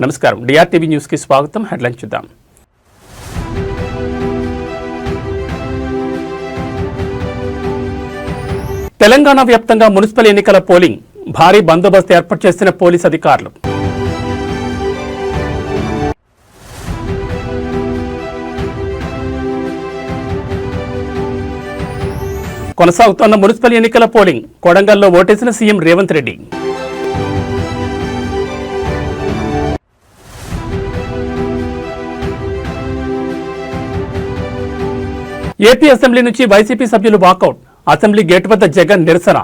నమస్కారం, డిఆర్టీవీ న్యూస్ కి స్వాగతం. హెడ్లైన్ చూద్దాం. తెలంగాణ వ్యాప్తంగా మున్సిపల్ ఎన్నికల పోలింగ్, భారీ బందోబస్తు ఏర్పాటు చేసిన పోలీస్ అధికారులు. కొనసాగుతున్న మున్సిపల్ ఎన్నికల పోలింగ్, కొడంగల్లో ఓటేసిన CM Revanth Reddy. AP assembly నుంచి వైసీపీ సభ్యులు వాకౌట్, అసెంబ్లీ గేట్ వద్ద జగన్ నిరసన.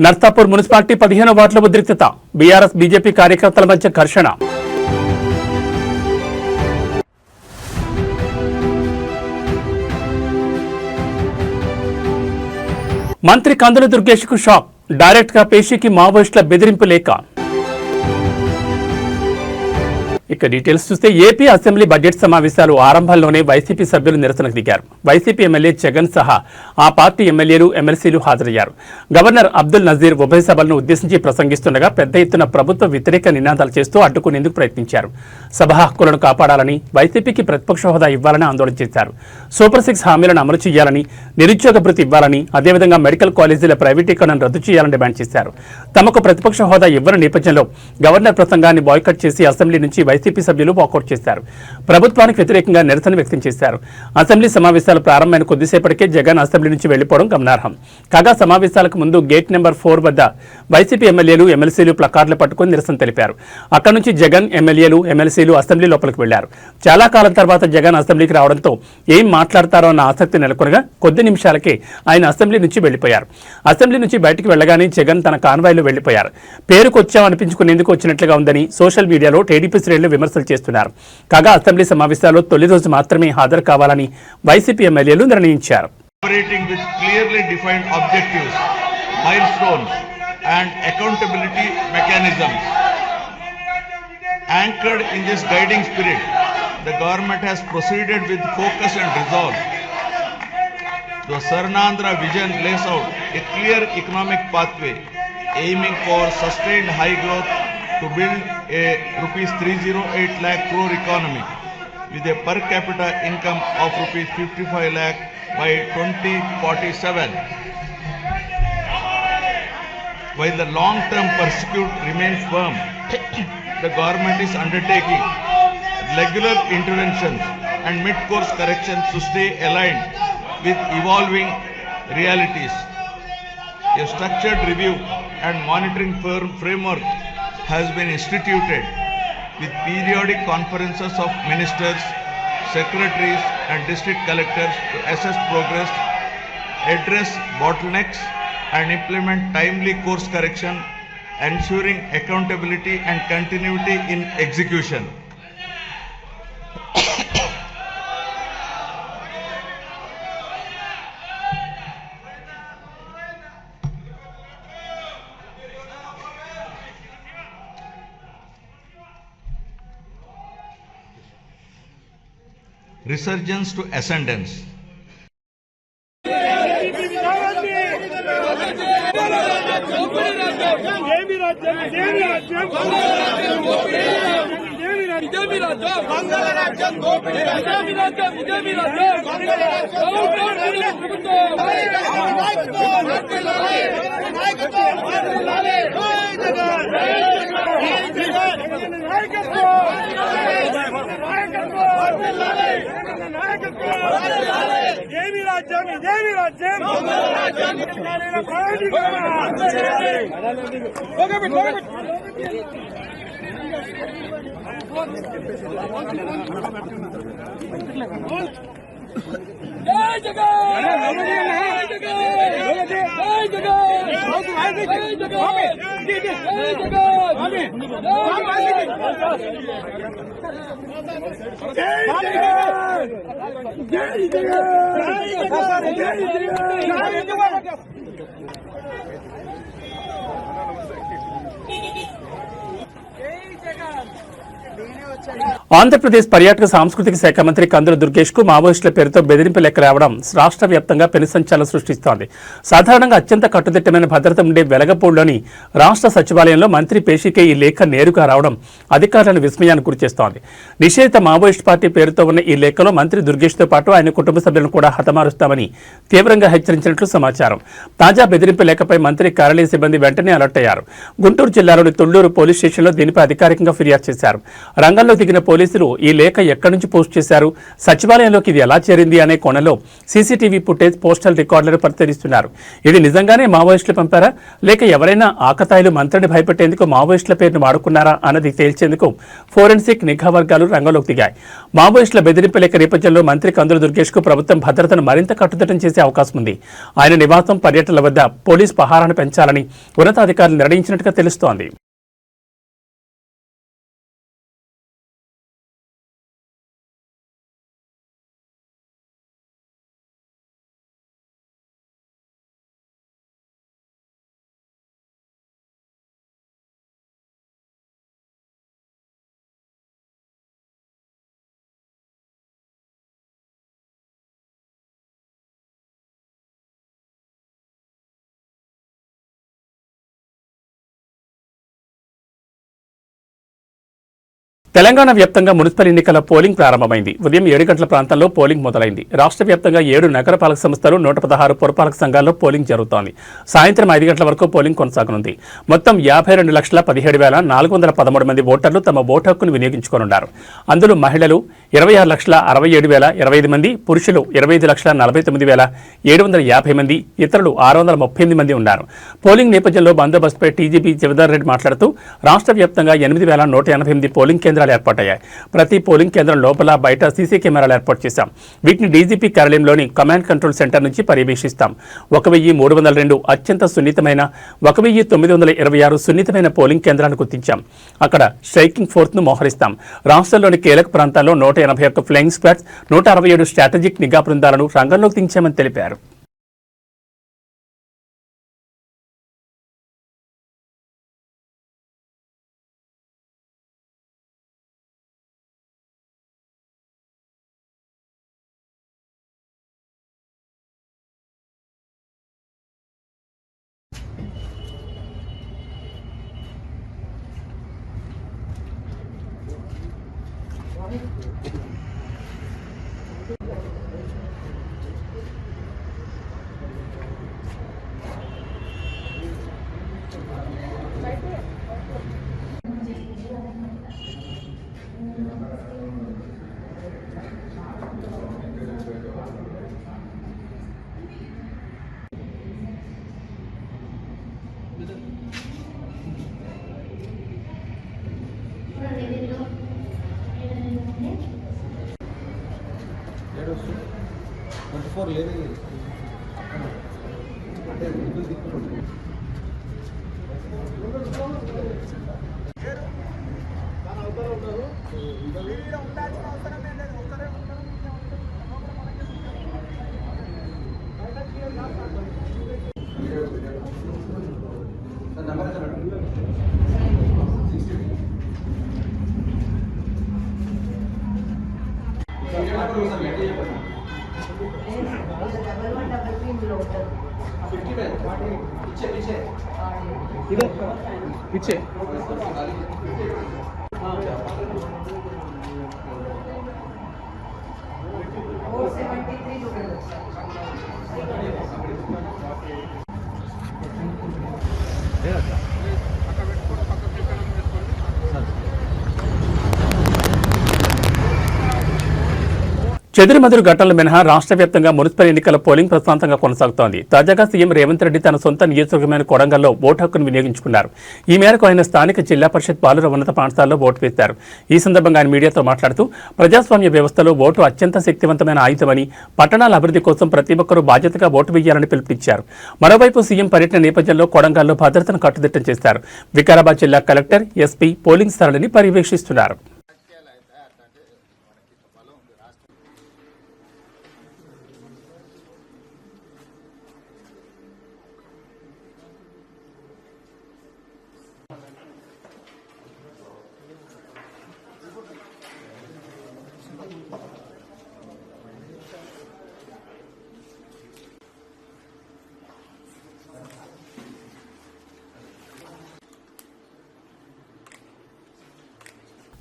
నర్సాపూర్ మున్సిపాలిటీ 15వ వార్డుల ఉద్రిక్తత, బీఆర్ఎస్ బీజేపీ కార్యకర్తల మధ్య ఘర్షణ. మంత్రి కందుల దుర్గేష్ కు షాక్, డైరెక్ట్ గా పేషీకి మావోయిస్టుల బెదిరింపు లేఖ. ఇక డీటెయిల్స్ చూస్తే ఏపీ అసెంబ్లీ బడ్జెట్ సమావేశాలు ఆరంభంలోనే వైసీపీ సభ్యులు నిరసనకు దిగారు. వైసీపీ ఎమ్మెల్యే జగన్ సహా ఆ పార్టీ ఎమ్మెల్యేలు, ఎమ్మెల్సీలు హాజరయ్యారు. గవర్నర్ అబ్దుల్ నజీర్ ఉభయ సభలను ఉద్దేశించి ప్రసంగిస్తుండగా పెద్ద ఎత్తున ప్రభుత్వ వ్యతిరేక నినాదాలు చేస్తూ అడ్డుకునేందుకు ప్రయత్నించారు. సభ హక్కులను కాపాడాలని, వైసీపీకి ప్రతిపక్ష హోదా ఇవ్వాలని ఆందోళన చేశారు. సూపర్ 6 హామీలను అమలు చేయాలని, నిరుద్యోగ భృతి ఇవ్వాలని, అదేవిధంగా మెడికల్ కాలేజీల ప్రైవేటీకరణను రద్దు చేయాలని డిమాండ్ చేశారు. తమకు ప్రతిపక్ష హోదా ఇవ్వని నేపథ్యంలో గవర్నర్ ప్రసంగాన్ని బాయ్కట్ చేసి అసెంబ్లీ నుంచి వైసీపీ సభ్యులు వాకౌట్ చేశారు. ప్రభుత్వానికి వ్యతిరేకంగా నిరసన వ్యక్తం చేశారు. అసెంబ్లీ సమావేశాలు ప్రారంభమైన కొద్దిసేపటికే జగన్ అసెంబ్లీ నుంచి వెళ్లిపోవడం గమనార్హం. కాగా సమావేశాలకు ముందు గేట్ నెంబర్ 4 వద్ద వైసీపీ ఎమ్మెల్యేలు, ఎమ్మెల్సీలు ప్లకార్డులు పట్టుకుని నిరసన తెలిపారు. అక్కడి నుంచి జగన్, ఎమ్మెల్యేలు, ఎమ్మెల్సీలు అసెంబ్లీ లోపలికి వెళ్లారు. చాలా కాలం తర్వాత జగన్ అసెంబ్లీకి రావడంతో ఏం మాట్లాడతారో అన్న ఆసక్తి నెలకొనగా కొద్ది నిమిషాలకే ఆయన అసెంబ్లీ నుంచి వెళ్లిపోయారు. అసెంబ్లీ నుంచి బయటకు వెళ్లగానే జగన్ తన కాన్వాయ్లో వెళ్లిపోయారు. పేరుకొచ్చామనిపించుకునేందుకు వచ్చినట్లుగా ఉందని సోషల్ మీడియాలో టీడీపీ శ్రేణులు విమర్శలు చేస్తున్నారు. కాగా అసెంబ్లీ సమావేశాల్లో తొలి రోజు మాత్రమే హాజరు కావాలని వైసీపీ ఎమ్మెల్యేలు నిర్ణయించారు. Anchored in this guiding spirit, the government has proceeded with focus and resolve. The Swarnandhra vision lays out a clear economic pathway aiming for sustained high growth to build a rupees 308 lakh crore economy with a per capita income of rupees 55 lakh by 2047. While the long-term pursuit remains firm, the government is undertaking regular interventions and mid-course corrections to stay aligned with evolving realities. A structured review and monitoring framework has been instituted with periodic conferences of ministers, secretaries and district collectors to assess progress, address bottlenecks and implement timely course correction, ensuring accountability and continuity in execution. Resurgence to ascendance. Andhra Pradesh పర్యాటక సాంస్కృతిక శాఖ మంత్రి కందుల దుర్గేష్ కు మావోయిస్టుల పేరుతో బెదిరింపు లెక్క రావడం రాష్ట్ర వ్యాప్తంగా పెను సంచలనం సృష్టిస్తోంది. సాధారణంగా అత్యంత కట్టుదిట్టమైన భద్రత ఉండే వెలగపూడిలోని రాష్ట్ర సచివాలయంలో మంత్రి పేషికే ఈ లేఖ నేరుగా రావడం అధికారులను విస్మయానికి గురిచేస్తోంది. నిషేధిత మావోయిస్ట్ పార్టీ పేరుతో ఉన్న ఈ లేఖలో మంత్రి దుర్గేష్తో పాటు ఆయన కుటుంబ సభ్యులను కూడా హతమారుస్తామని తీవ్రంగా హెచ్చరించినట్లు సమాచారం. తాజా బెదిరింపు లేఖపై మంత్రి కార్యాలయ సిబ్బంది వెంటనే అలర్ట్ అయ్యారు. గుంటూరు జిల్లాలోని తుళ్లూరు పోలీస్ స్టేషన్లో దీనిపై అధికారికంగా ఫిర్యాదు చేశారు. రంగంలో దిగిన పోలీసులు ఈ లేఖ ఎక్కడి నుంచి పోస్ట్ చేశారు, సచివాలయంలోకి ఇది ఎలా చేరింది అనే కోణంలో సీసీటీవీ ఫుటేజ్, పోస్టల్ రికార్డులను పరిశీలిస్తున్నారు. ఇది నిజంగానే మావోయిస్టులు పంపారా, లేక ఎవరైనా ఆకతాయిలు మంత్రిని భయపెట్టేందుకు మావోయిస్టుల పేరును వాడుకున్నారా అన్నది తేల్చేందుకు ఫోరెన్సిక్ నిఘా వర్గాలు రంగంలోకి దిగాయి. మావోయిస్టుల బెదిరింపు లేఖ నేపథ్యంలో మంత్రి కందుల దుర్గేష్ కు ప్రభుత్వం భద్రతను మరింత కట్టుదిట్టం చేసే అవకాశం ఉంది. ఆయన నివాసం, పర్యటనల వద్ద పోలీస్ పహారాను పెంచాలని ఉన్నతాధికారులు నిర్ణయించినట్టుగా తెలుస్తోంది. తెలంగాణ వ్యాప్తంగా మున్సిపల్ ఎన్నికల పోలింగ్ ప్రారంభమైంది. ఉదయం 7 గంటల ప్రాంతంలో పోలింగ్ మొదలైంది. రాష్ట్ర వ్యాప్తంగా 7 నగరపాలక సంస్థలు, 116 పురపాలక సంఘాల్లో పోలింగ్ జరుగుతోంది. సాయంత్రం 5 గంటల వరకు పోలింగ్ కొనసాగనుంది. మొత్తం 52,17,413 మంది ఓటర్లు తమ ఓటు హక్కును వినియోగించుకోనున్నారు. అందులో మహిళలు 26,67,025 మంది, పురుషులు 25,49,750 మంది, ఇతరులు 638 మంది ఉన్నారు. పోలింగ్ నేపథ్యంలో బందోబస్తుపై టీజీపీ జవదార్ రెడ్డి మాట్లాడుతూ రాష్ట్ర వ్యాప్తంగా 8,188 పోలింగ్ కేంద్రాలు ఏర్పాటయ్యాయి. ప్రతి పోలింగ్ కేంద్రం లోపల, బయట సీసీ కెమెరాలు ఏర్పాటు చేశాం. వీటిని డీజీపీ కార్యాలయంలోని కమాండ్ కంట్రోల్ సెంటర్ నుంచి పర్యవేక్షిస్తాం. 1,302 అత్యంత సున్నితమైన, 1,926 సున్నితమైన పోలింగ్ కేంద్రాలను గుర్తించాం. అక్కడ స్ట్రైకింగ్ ఫోర్స్ను మోహరిస్తాం. రాష్ట్రంలోని కీలక ప్రాంతాల్లో 181 ఫ్లయింగ్ స్క్వాడ్స్, 167 స్ట్రాటజిక్ నిఘా బృందాలను రంగంలోకి దించామని తెలిపారు. पीछे చెదురుమదురు ఘటనలు మినహా రాష్ట్ర వ్యాప్తంగా మున్సిపల్ ఎన్నికల పోలింగ్ ప్రశాంతంగా కొనసాగుతోంది. తాజాగా సీఎం రేవంత్ రెడ్డి తన సొంత నియోజకవర్గమైన కొడంగల్లో ఓటు హక్కును వినియోగించుకున్నారు. ఈ మేరకు ఆయన స్థానిక జిల్లా పరిషత్ బాలుర ఉన్నత పాఠశాలలో ఓటు వేశారు. ఈ సందర్భంగా ఆయన మీడియాతో మాట్లాడుతూ ప్రజాస్వామ్య వ్యవస్థలో ఓటు అత్యంత శక్తివంతమైన ఆయుధమని, పట్టణాల అభివృద్ధి కోసం ప్రతి ఒక్కరూ బాధ్యతగా ఓటు వేయాలని పిలుపునిచ్చారు. మరోవైపు సీఎం పర్యటన నేపథ్యంలో కొడంగల్లో భద్రతను కట్టుదిట్టం చేశారు. వికారాబాద్ జిల్లా కలెక్టర్, ఎస్పీ పోలింగ్ స్థలాన్ని పర్యవేక్షిస్తున్నారు.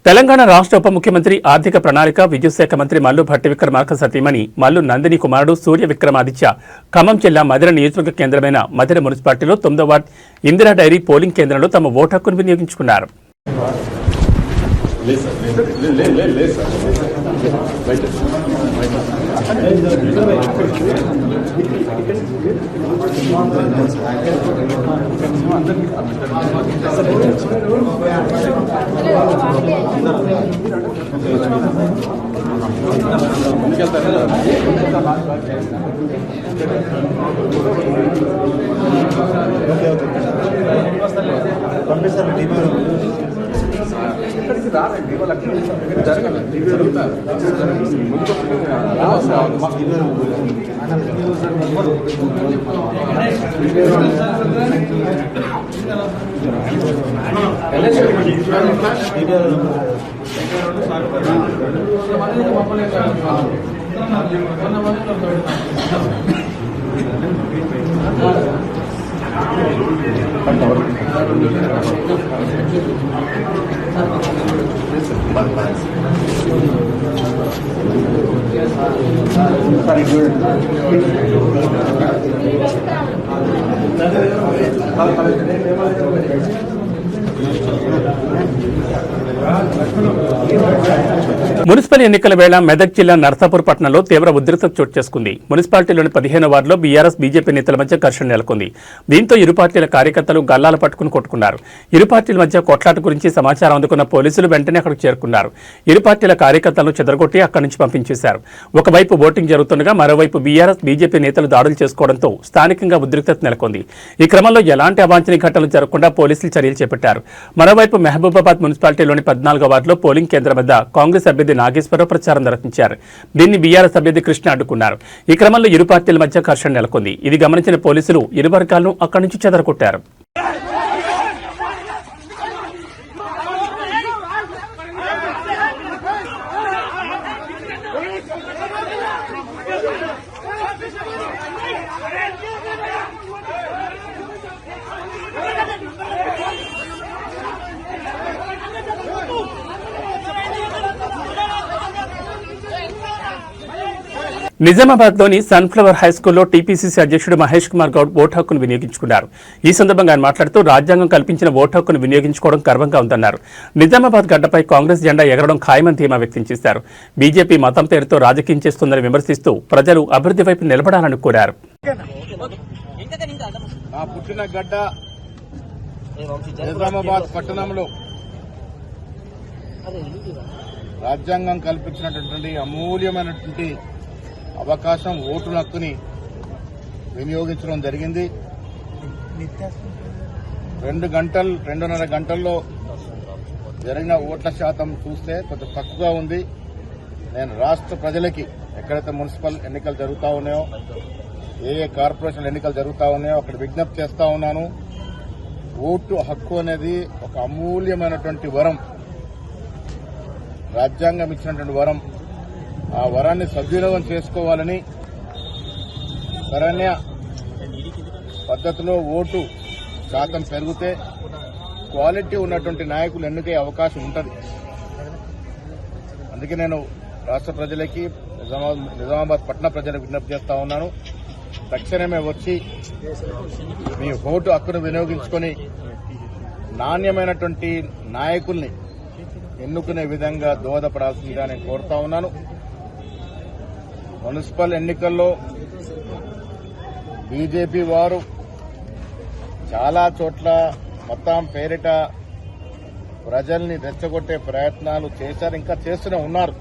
తెలంగాణ రాష్ట్ర ఉప ముఖ్యమంత్రి ఆర్థిక ప్రణాళిక విద్యుత్ శాఖ మంత్రి మల్లు భట్టి విక్రమార్క సతీమణి మల్లు నందిని కుమారుడు సూర్య విక్రమాదిత్య ఖమ్మం జిల్లా మధిర నియోజకవర్గ కేంద్రమైన మధిర మున్సిపాలిటీలో 9వ వార్డ్ ఇందిరా డైరీ పోలింగ్ కేంద్రంలో తమ ఓటు హక్కును వినియోగించుకున్నారు. ఇక్కడికి రారండి వాళ్ళు అక్కడ జరగండి జరుగుతారు మున్సిపల్ ఎన్నికల వేళ మెదక్ జిల్లా నర్సాపూర్ పట్టణంలో తీవ్ర ఉద్రిక్తత చోటు చేసుకుంది. మున్సిపాలిటీలోని 15వ వార్డులో బీఆర్ఎస్ బీజేపీ నేతల మధ్య ఘర్షణ నెలకొంది. దీంతో ఇరు పార్టీల కార్యకర్తలు గల్లాలు పట్టుకుని కొట్టుకున్నారు. ఇరు పార్టీల మధ్య కొట్లాట గురించి సమాచారం అందుకున్న పోలీసులు వెంటనే అక్కడికి చేరుకున్నారు. ఇరు పార్టీల కార్యకర్తలను చెదరగొట్టి అక్కడి నుంచి పంపించేశారు. ఒకవైపు ఓటింగ్ జరుగుతుండగా మరోవైపు బీఆర్ఎస్ బీజేపీ నేతలు దాడులు చేసుకోవడంతో స్థానికంగా ఉద్రిక్తత నెలకొంది. ఈ క్రమంలో ఎలాంటి అవాంఛనీయ ఘటనలు జరగకుండా పోలీసులు చర్యలు చేపట్టారు. మరోవైపు మహబూబాబాద్ మున్సిపాలిటీలోని 14వ వార్డులో పోలింగ్ కేంద్రం వద్ద కాంగ్రెస్ అభ్యర్థి నాగేశ్వరరావు ప్రచారం నిర్వహించారు. దీన్ని బీఆర్ఎస్ అభ్యర్థి కృష్ణ అడ్డుకున్నారు. ఈ క్రమంలో ఇరు పార్టీల మధ్య ఘర్షణ నెలకొంది. ఇది గమనించిన పోలీసులు ఇరు వర్గాలను అక్కడి నుంచి చెదరగొట్టారు. నిజామాబాద్లోని సన్ఫ్లవర్ హైస్కూల్లో టీపీసీసీ అధ్యక్షుడు మహేష్ కుమార్ గౌడ్ ఓటు హక్కును వినియోగించుకున్నారు. ఈ సందర్భంగా ఆయన మాట్లాడుతూ రాజ్యాంగం కల్పించిన ఓటు హక్కును వినియోగించుకోవడం గర్వంగా ఉందన్నారు. నిజామాబాద్ గడ్డపై కాంగ్రెస్ జెండా ఎగరడం ఖాయమని ధీమా వ్యక్తం చేశారు. బీజేపీ మతం పేరుతో రాజకీయం చేస్తుందని విమర్శిస్తూ ప్రజలు అభివృద్ధి వైపు నిలబడాలని కోరారు. నిజామాబాద్ పట్టణంలో రాజ్యాంగం కల్పించినటువంటి అమూల్యమైనటువంటి అవకాశం ఓటు హక్కుని వినియోగించడం జరిగింది. 2.5 గంటల్లో జరిగిన ఓట్ల శాతం చూస్తే కొంచెం తక్కువగా ఉంది. నేను రాష్ట్ర ప్రజలకి ఎక్కడైతే మున్సిపల్ ఎన్నికలు జరుగుతూ ఉన్నాయో, ఏ కార్పొరేషన్ ఎన్నికలు జరుగుతూ ఉన్నాయో అక్కడ విజ్ఞప్తి చేస్తా ఉన్నాను. ఓటు హక్కు అనేది ఒక అమూల్యమైనటువంటి వరం, రాజ్యాంగం ఇచ్చినటువంటి వరం. ఆ వరాన్ని సద్వినియోగం చేసుకోవాలని, సరైన పద్ధతిలో ఓటు శాతం పెరిగితే క్వాలిటీ ఉన్నటువంటి నాయకులు ఎన్నికే అవకాశం ఉంటుంది. అందుకే నేను రాష్ట్ర ప్రజలకి, నిజామాబాద్ పట్టణ ప్రజలకు విజ్ఞప్తి చేస్తా ఉన్నాను. తక్షణమే వచ్చి మీ ఓటు హక్కును వినియోగించుకొని నాణ్యమైనటువంటి నాయకుల్ని ఎన్నుకునే విధంగా దోహదపడాల్సిందిగా నేను కోరుతా ఉన్నాను. మున్సిపల్ ఎన్నికల్లో బీజేపీ వారు చాలా చోట్ల మొత్తం పేరిట ప్రజల్ని రెచ్చగొట్టే ప్రయత్నాలు చేశారు, ఇంకా చేస్తూనే ఉన్నారు.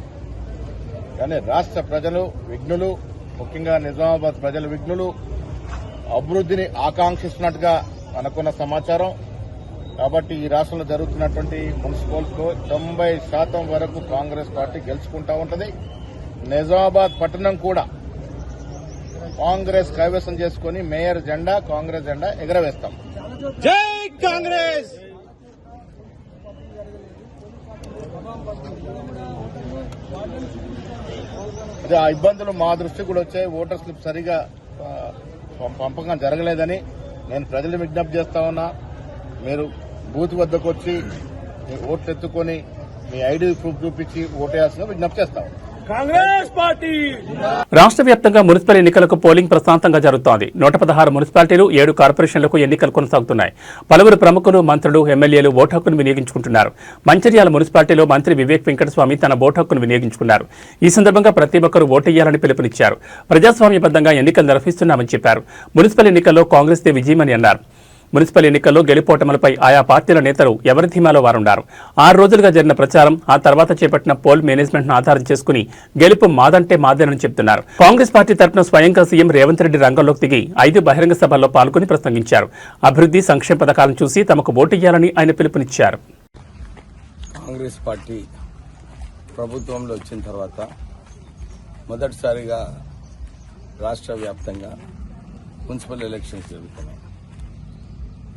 కానీ రాష్ట్ర ప్రజలు విఘ్నులు, ముఖ్యంగా నిజామాబాద్ ప్రజల విఘ్నులు అభివృద్ధిని ఆకాంక్షిస్తున్నట్టుగా మనకున్న సమాచారం. కాబట్టి ఈ రాష్ట్రంలో జరుగుతున్నటువంటి మున్సిపల్స్లో 90% వరకు కాంగ్రెస్ పార్టీ గెలుచుకుంటా ఉంటుంది. నిజామాబాద్ పట్టణం కూడా కాంగ్రెస్ కైవసం చేసుకుని మేయర్ జెండా, కాంగ్రెస్ జెండా ఎగరవేస్తాం. జై కాంగ్రెస్. అదే ఆ ఇబ్బందులు మా దృష్టికి కూడా వచ్చాయి. ఓటర్ స్లిప్ సరిగా పంపకం జరగలేదని నేను ప్రజలు విజ్ఞప్తి చేస్తా ఉన్నా. మీరు బూత్ వద్దకు వచ్చి ఓట్లు ఎత్తుకొని మీ ఐడి ప్రూఫ్ చూపించి ఓటేయాల్సిన విజ్ఞప్తి చేస్తాం. రాష్ట్ర వ్యాప్తంగా మున్సిపల్ ఎన్నికలకు పోలింగ్ ప్రశాంతంగా జరుగుతోంది. 116 మున్సిపాలిటీలు 7 కార్పొరేషన్లకు ఎన్నికలు కొనసాగుతున్నాయి. పలువురు ప్రముఖులు, మంత్రులు, ఎమ్మెల్యేలు ఓటు హక్కును వినియోగించుకుంటున్నారు. మంచిర్యాల మున్సిపాలిటీలో మంత్రి వివేక్ వెంకటస్వామి తన ఓటు హక్కును వినియోగించుకున్నారు. ఈ సందర్భంగా ప్రతి ఒక్కరూ ఓటేయాలని పిలుపునిచ్చారు. ప్రజాస్వామ్యబద్ధంగా ఎన్నికలు నిర్వహిస్తున్నామని చెప్పారు. మున్సిపల్ ఎన్నికల్లో కాంగ్రెస్దే విజయమని అన్నారు. మున్సిపల్ ఎన్నికల్లో గెలుపోటములపై ఆయా పార్టీల నేతలు ఎవరి ధీమాలో వారున్నారు. 6 రోజులుగా జరిగిన ప్రచారం, ఆ తర్వాత చేపట్టిన పోల్ మేనేజ్మెంట్ ను ఆధారం చేసుకుని గెలుపు మాదంటే మాదేనని చెబుతున్నారు. కాంగ్రెస్ పార్టీ తరఫున స్వయంగా సీఎం రేవంత్ రెడ్డి రంగంలోకి దిగి 5 బహిరంగ సభల్లో పాల్గొని ప్రసంగించారు. అభివృద్ధి, సంక్షేమ పథకాలను చూసి తమకు ఓటేయాలని ఆయన పిలుపునిచ్చారు. కాంగ్రెస్ పార్టీ ప్రభుత్వంలో వచ్చిన తర్వాత మొదటిసారిగా రాష్ట్ర వ్యాప్తంగా మున్సిపల్ ఎలక్షన్స్ జరుగుతున్నాయి.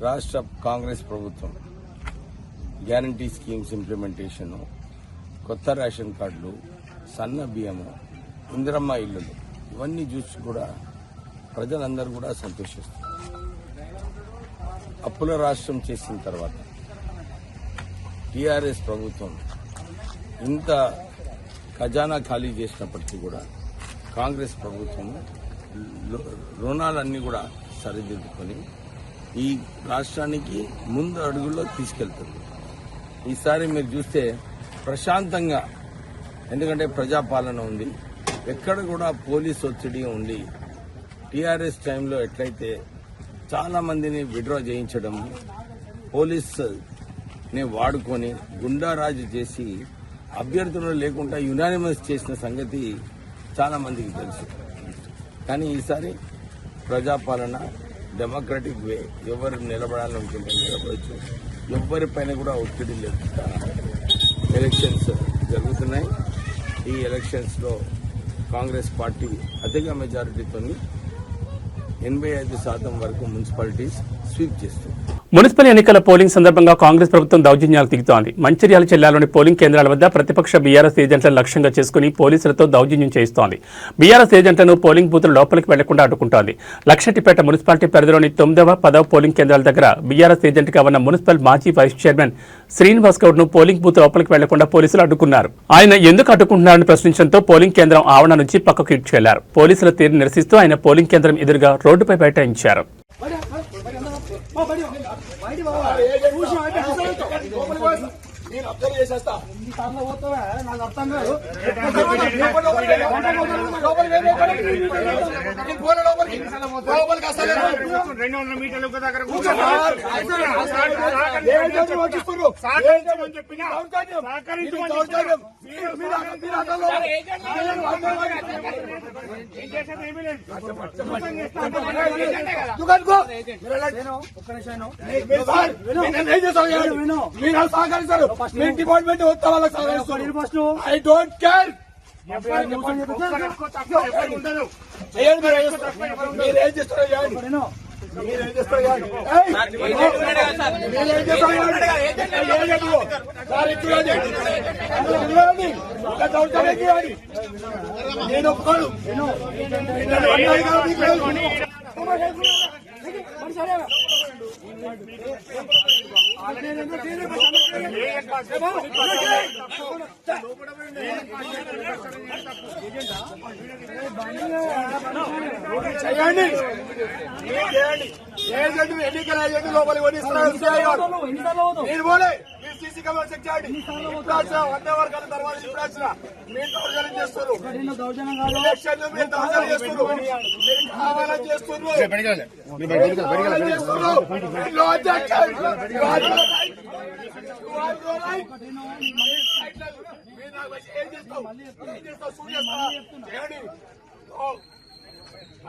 రాష్ట్ర కాంగ్రెస్ ప్రభుత్వం గ్యారంటీ స్కీమ్స్ ఇంప్లిమెంటేషన్, కొత్త రేషన్ కార్డులు, సన్న బియ్యము, ఇందిరమ్మ ఇళ్లు ఇవన్నీ చూసి కూడా ప్రజలందరూ కూడా సంతోషిస్తారు. అప్పుల రాష్ట్రం చేసిన తర్వాత టీఆర్ఎస్ ప్రభుత్వం ఇంత ఖజానా ఖాళీ చేసినప్పటికీ కూడా కాంగ్రెస్ ప్రభుత్వం రుణాలన్నీ కూడా సరిదిద్దుకొని ఈ రాష్ట్రానికి ముందు అడుగుల్లో తీసుకెళ్తుంది. ఈసారి మీరు చూస్తే ప్రశాంతంగా, ఎందుకంటే ప్రజాపాలన ఉంది, ఎక్కడ కూడా పోలీస్ ఒత్తిడి ఉంది. టీఆర్ఎస్ టైంలో ఎట్లయితే చాలా మందిని విత్డ్రా చేయించడం, పోలీస్ని వాడుకొని గుండారాజు చేసి అభ్యర్థులు లేకుండా యునానిమస్ చేసిన సంగతి చాలా మందికి తెలుసు. కానీ ఈసారి ప్రజాపాలన డెమోక్రటిక్ వే, ఎవరు నిలబడాలనుకుంటే నిలబడచ్చు, ఎవరిపైన కూడా ఒత్తిడి లేకుండా ఎలక్షన్స్ జరుగుతున్నాయి. ఈ ఎలక్షన్స్లో కాంగ్రెస్ పార్టీ అధిక మెజారిటీతో 85% వరకు మున్సిపాలిటీస్ స్వీప్ చేస్తుంది. మున్సిపల్ ఎన్నికల పోలింగ్ సందర్భంగా కాంగ్రెస్ ప్రభుత్వం దౌర్జన్యాలు దిగుతోంది. మంచిర్యాల జిల్లాలోని పోలింగ్ కేంద్రాల వద్ద ప్రతిపక్ష బీఆర్ఎస్ ఏజెంట్లను లక్ష్యంగా చేసుకుని పోలీసులతో దౌర్జన్యం చేయిస్తోంది. బీఆర్ఎస్ ఏజెంట్లను పోలింగ్ బూతుల లోపలికి వెళ్లకుండా అడ్డుకుంటోంది. లక్షటిపేట మున్సిపాలిటీ పరిధిలోని 9వ, 10వ పోలింగ్ కేంద్రాల దగ్గర బీఆర్ఎస్ ఏజెంట్గా ఉన్న మున్సిపల్ మాజీ వైస్ చైర్మన్ శ్రీనివాస్ గౌడ్ ను పోలింగ్ బూత్ లోపలికి వెళ్లకుండా పోలీసులు అడ్డుకున్నారు. ఆయన ఎందుకు అడ్డుకుంటున్నారని ప్రశ్నించడంతో పోలింగ్ కేంద్రం ఆవరణ నుంచి పక్కకు ఇడ్చుకెళ్లారు. పోలీసుల తీరును నిరసిస్తూ ఆయన పోలింగ్ కేంద్రం ఎదురుగా రోడ్డుపై బైఠాయించారు. నేను అబ్జర్వ్ చేసేస్తా నాకు అర్థం కాదు. 200 మీటర్ల దగ్గర సహకరిస్తారు. మీ డిపార్ట్మెంట్ వస్తా వాళ్ళకి సహకరిస్తారు. I don't care. చేయండి, మీరు ఏం చేస్తారో చేయండి. మీరేం చేస్తారు నేను ఒప్పుకోను. చేయండి, ఏజెంట్ ఎన్నికల ఏజెంట్ లోపలికి నేను పోలే. మీరు సీసీ కెమెరా చెక్ చేయండి. ఇప్పుడు వచ్చిన 1 అవర్ కన్నా తర్వాత ఇప్పుడు వచ్చిన మీరు దౌర్జన్యం చేస్తారు. ఎలక్షన్ మీరు దౌర్జన్యం చేస్తారు. మీరు కావాలని చేస్తున్నారు.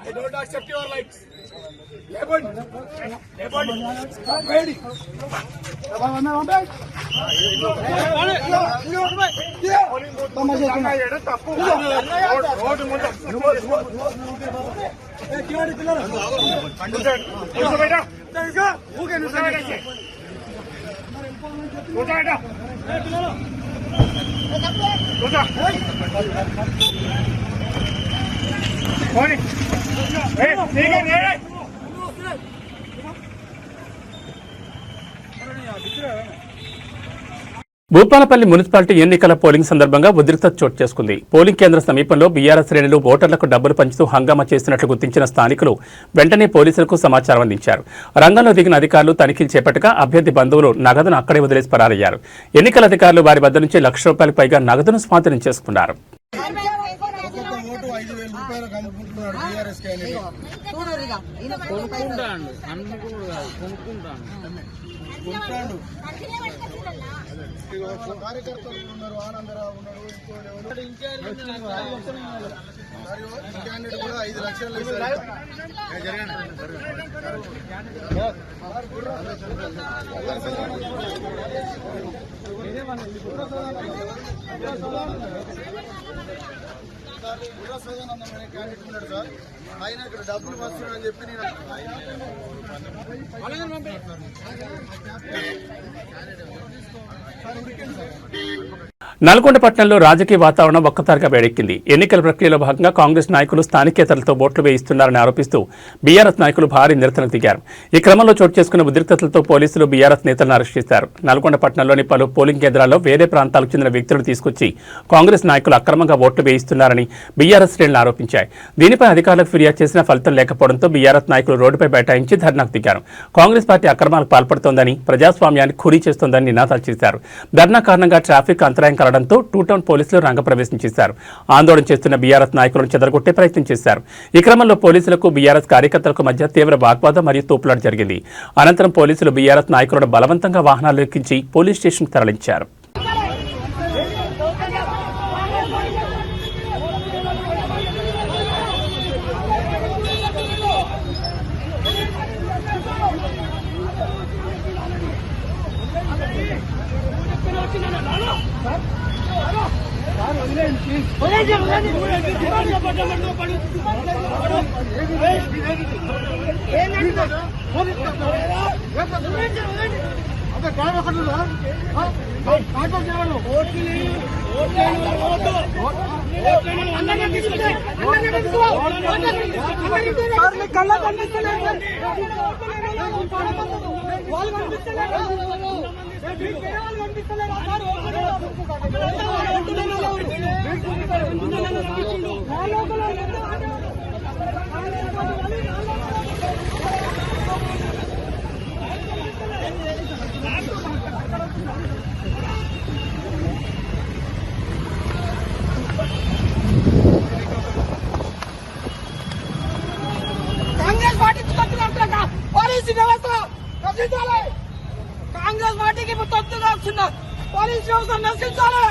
I don't accept your likes. లేపండి. భూపాలపల్లి మున్సిపాలిటీ ఎన్నికల పోలింగ్ సందర్భంగా ఉద్రిక్తత చోటు చేసుకుంది. పోలింగ్ కేంద్ర సమీపంలో బీఆర్ఎస్ శ్రేణులు ఓటర్లకు డబ్బులు పంచుతూ హంగామా చేసినట్లు గుర్తించిన స్థానికులు వెంటనే పోలీసులకు సమాచారం అందించారు. రంగంలో దిగిన అధికారులు తనిఖీలు చేపట్టగా అభ్యర్థి బంధువులు నగదును అక్కడే వదిలేసి పరారయ్యారు. ఎన్నికల అధికారులు వారి వద్ద నుంచి ₹1,00,000 పైగా నగదును స్వాధీనం చేసుకున్నారు. కార్యకర్తలు ఉన్నారు, ఆనందరావు ఉన్నారు, కూడా 5 లక్షలు గుర్రసదానందమైన క్యాండిడేట్ ఉన్నాడు సార్. ఆయన ఇక్కడ డబ్బులు వస్తున్నాడని చెప్పి నేను నల్గొండ పట్టణంలో రాజకీయ వాతావరణం ఒక్కసారిగా వేడెక్కింది. ఎన్నికల ప్రక్రియలో భాగంగా కాంగ్రెస్ నాయకులు స్థానికేతరులతో ఓట్లు వేయిస్తున్నారని ఆరోపిస్తూ బీఆర్ఎస్ నాయకులు భారీ నిరసనకు దిగారు. ఈ క్రమంలో చోటు చేసుకున్న ఉద్రిక్తతలతో పోలీసులు బీఆర్ఎస్ నేతలను అరెస్ట్ చేశారు. నల్గొండ పట్టణంలోని పలు పోలింగ్ కేంద్రాల్లో వేరే ప్రాంతాలకు చెందిన వ్యక్తులను తీసుకొచ్చి కాంగ్రెస్ నాయకులు అక్రమంగా ఓట్లు వేయిస్తున్నారని బీఆర్ఎస్ శ్రేణులు ఆరోపించాయి. దీనిపై అధికారులకు ఫిర్యాదు చేసిన ఫలితం లేకపోవడంతో బీఆర్ఎస్ నాయకులు రోడ్డుపై బైఠాయించి ధర్నాకు దిగారు. కాంగ్రెస్ పార్టీ అక్రమాలకు పాల్పడుతోందని, ప్రజాస్వామ్యాన్ని ఖూనీ చేస్తోందని నినాదాలు చేశారు. ధర్నా కారణంగా ట్రాఫిక్ అంతరాయం కలగడంతో టూటౌన్ పోలీసులు రంగప్రవేశం చేశారు. ఆందోళన చేస్తున్న బీఆర్ఎస్ నాయకులను చెదరగొట్టే ప్రయత్నం చేశారు. ఈ క్రమంలో పోలీసులకు బీఆర్ఎస్ కార్యకర్తలకు మధ్య తీవ్ర వాగ్వాదం మరియు తోపులాట జరిగింది. అనంతరం పోలీసులు బీఆర్ఎస్ నాయకులను బలవంతంగా వాహనాలు ఎక్కించి పోలీస్ స్టేషన్కు తరలించారు. కాంగ్రెస్ పార్టీ పోలీసు వ్యవస్థ నశించాలి. కాంగ్రెస్ పార్టీకి తొత్తుగా వస్తున్న పోలీసు వ్యవస్థ నశించాలి.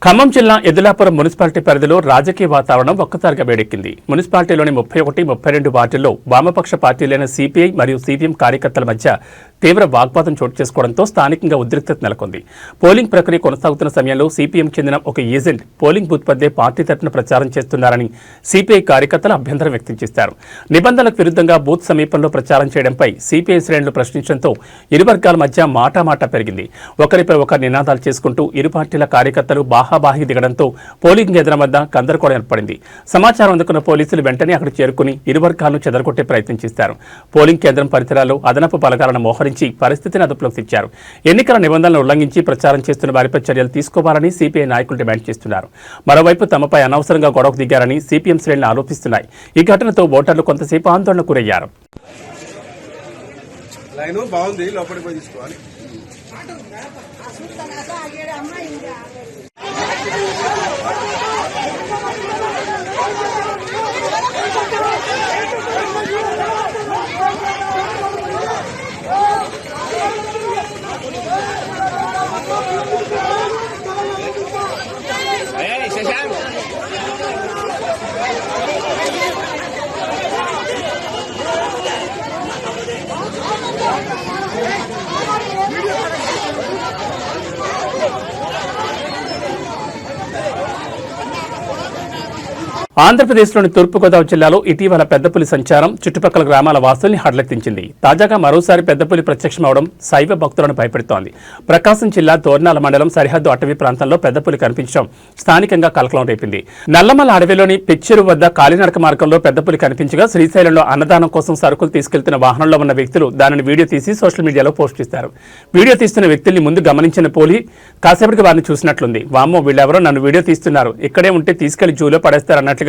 ఖమ్మం జిల్లా ఎద్దులాపురం మున్సిపాలిటీ పరిధిలో రాజకీయ వాతావరణం ఒక్కసారిగా వేడెక్కింది. మున్సిపాలిటీలోని 31, 32 వార్డుల్లో వామపక్ష పార్టీలైన సిపిఐ మరియు సిపిఎం కార్యకర్తల మధ్య తీవ్ర వాగ్వాదం చోటు చేసుకోవడంతో స్థానికంగా ఉద్రిక్తత నెలకొంది. పోలింగ్ ప్రక్రియ కొనసాగుతున్న సమయంలో సిపిఎం చెందిన ఒక ఏజెంట్ పోలింగ్ బూత్ వద్దే పార్టీ తరఫున ప్రచారం చేస్తున్నారని సిపిఐ కార్యకర్తలు అభ్యంతరం వ్యక్తం చేశారు. నిబంధనలకు విరుద్ధంగా బూత్ సమీపంలో ప్రచారం చేయడంపై సిపిఐ శ్రేణులు ప్రశ్నించడంతో ఇరు వర్గాల మధ్య మాటామాటా పెరిగింది. ఒకరిపై ఒకరు నినాదాలు చేసుకుంటూ ఇరు పార్టీల కార్యకర్తలు బాహాబాహి దిగడంతో పోలింగ్ కేంద్రం వద్ద గందరగోళం ఏర్పడింది. సమాచారం అందుకున్న పోలీసులు వెంటనే అక్కడ చేరుకుని ఇరు వర్గాలను చెదరగొట్టే ప్రయత్నం చేశారు. పోలింగ్ కేంద్రం పరిసరాల్లో అదనపు బలగాలను మోహరించి పరిస్థితిని అదుపులోకి తెచ్చారు. ఎన్నికల నిబంధనలను ఉల్లంఘించి ప్రచారం చేస్తున్న వారిపై చర్యలు తీసుకోవాలని సిపిఐ నాయకులు డిమాండ్ చేస్తున్నారు. మరోవైపు తమపై అనవసరంగా గొడవకు దిగారని సిపిఎం శ్రేణులు ఆరోపిస్తున్నాయి. ఈ ఘటనతో ఓటర్లు కొంతసేపు ఆందోళనకు గురయ్యారు. బాగుంది, లోపలికి పోయి తీసుకోవాలి. ఆంధ్రప్రదేశ్లోని తూర్పుగోదావరి జిల్లాలో ఇటీవల పెద్దపులి సంచారం చుట్టుపక్కల గ్రామాల వాసుల్ని హడలెత్తించింది. తాజాగా మరోసారి పెద్దపులి ప్రత్యక్షమవడం శైవ భక్తులను భయపెడుతోంది. ప్రకాశం జిల్లా తోర్నాల మండలం సరిహద్దు అటవీ ప్రాంతంలో పెద్దపులి కనిపించడం స్థానికంగా కలకలం రేపింది. నల్లమల అడవిలోని పిచ్చెరు వద్ద కాలినడక మార్గంలో పెద్దపులి కనిపించగా శ్రీశైలంలో అన్నదానం కోసం సరుకులు తీసుకెళ్తున్న వాహనంలో ఉన్న వ్యక్తులు దానిని వీడియో తీసి సోషల్ మీడియాలో పోస్ట్ చేశారు. వీడియో తీస్తున్న వ్యక్తుల్ని ముందు గమనించిన పోలి కాసేపటికి వారిని చూసినట్లుంది. వామ్మో, వీళ్ళెవరో నన్ను వీడియో తీస్తున్నారు, ఇక్కడే ఉంటే తీసుకెళ్లి జూలో పడేస్తారన్నట్లుగా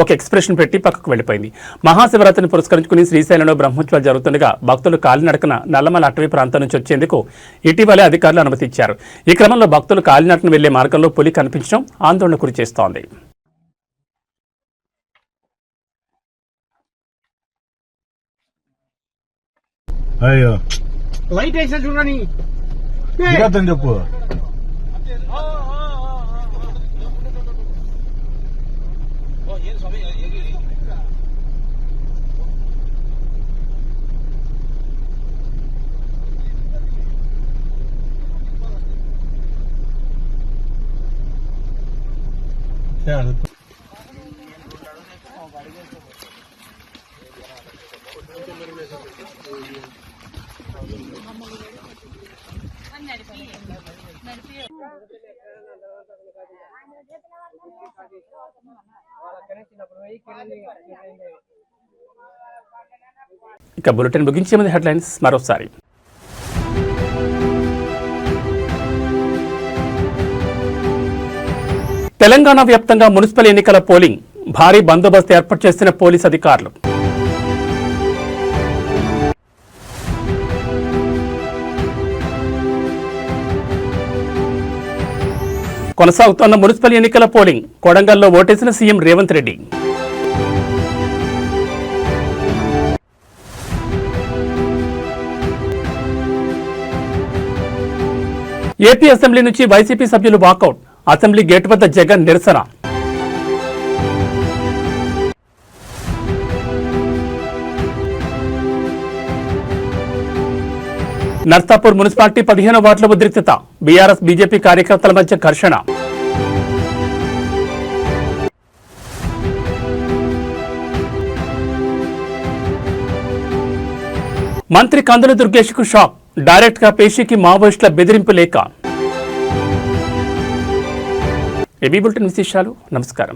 ఒక ఎక్స్ప్రెషన్ పెట్టి పక్కకు వెళ్లిపోయింది. మహాశివరాత్రిని పురస్కరించుకుని శ్రీశైలంలో బ్రహ్మోత్సవాలు జరుగుతుండగా భక్తులు కాలినడకన నల్లమల అటవీ ప్రాంతం నుంచి వచ్చేందుకు ఇటీవలే అధికారులు అనుమతి ఇచ్చారు. ఈ క్రమంలో భక్తులు కాలినడకన వెళ్లే మార్గంలో పులి కనిపించడం ఆందోళన గురిచేస్తోంది. అయ్యో లైట్ వేసా చూడని చెప్పు. ఇక బులెటిన్ ముగించే ముందు హెడ్లైన్స్ మరోసారి. తెలంగాణ వ్యాప్తంగా మున్సిపల్ ఎన్నికల పోలింగ్, భారీ బందోబస్తు ఏర్పాటు చేసిన పోలీసు అధికారులు. కొనసాగుతోన్న మున్సిపల్ ఎన్నికల పోలింగ్, కొడంగల్లో ఓటేసిన CM Revanth Reddy. AP assembly నుంచి వైసీపీ సభ్యులు వాకౌట్, అసెంబ్లీ గేటు వద్ద జగన్ నిరసన. నర్సాపూర్ మున్సిపాలిటీ 15వ వార్డులో ఉద్రిక్తత, బీఆర్ఎస్ బీజేపీ కార్యకర్తల మధ్య ఘర్షణ. మంత్రి కందుల దుర్గేష్ కు షాక్, డైరెక్ట్ గా పేషీకి మావోయిస్టుల బెదిరింపు లేఖ. ఏబీ బులెటిన్ విశేషాలు. నమస్కారం.